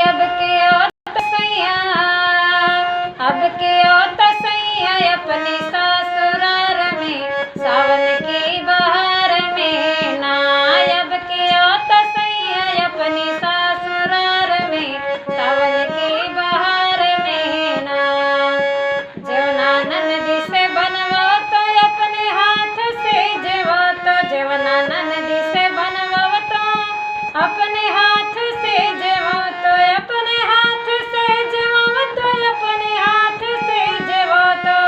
अब के ओ तसैया, अब के ओ तसैया अपने ससुराल में सावन की बहार में ना। अब के ओ तसैया अपने ससुराल में सावन की बहार में ना। जवना ननदी से बनवा तो अपने हाथ से जेवा तो, जवना ननदी से बनवा तो अपने हाथ से जेवा तो, अपने हाथ से जेवा तो, अपने हाथ से जेवा तो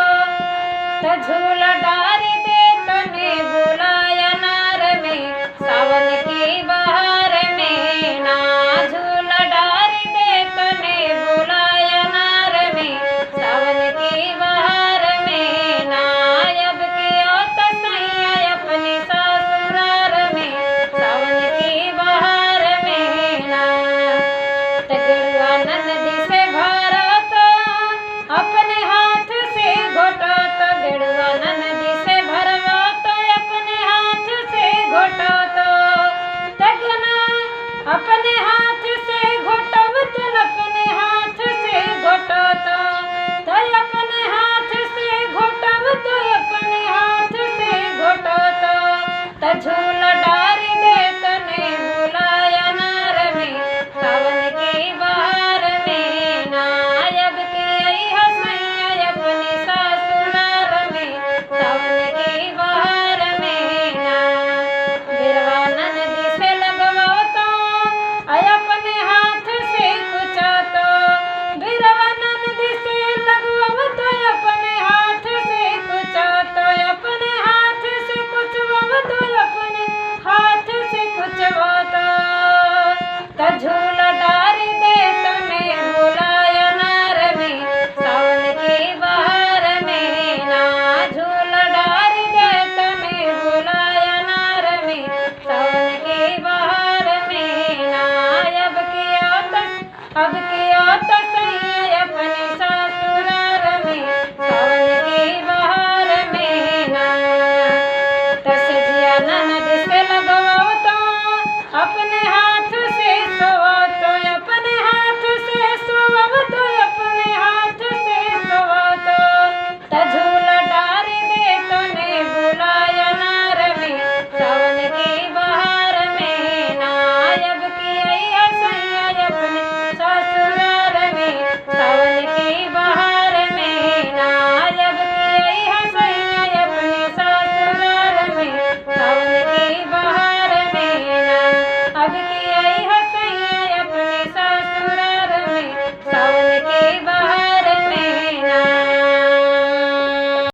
झूला डार दे तने बुलाया नार में सावन की बहार में ना। झूला डार दे तने बुलाया नार में सावन की बहार में ना। अब के ओ तसैया अपने ससुराल में सावन की बहार में ना। तगड़ुआ ननदी से भरा तो अपने हाथ से घोटा तो, गड़ुआ ननदी से भरवा तो अपने हाथ से घोटा तो, तगना अपने हाथ से घोटब तन अपने हाथ से घोटा तो अपने हाथ से घोटब तो अपने हाथ से घोटा तो झूला डार दे तने बुलाया नार में सावन की बहार में ना। अब के अइहा सैया अपने ससुराल में सावन की बहार में ना। बिरवा ननदी से लगवा तो अपने हाथ से कुचा तो, बिरवा ननदी से लगवा तो अपने हाथ से कुचा तो, अपने हाथ से कुचवा तो अपने हाथ से कुचवा तो झूला डार दे तने बुलाया नार में सावन की बहार में ना। झूला डार दे तने बुलाया नार में सावन की बहार में ना। अब के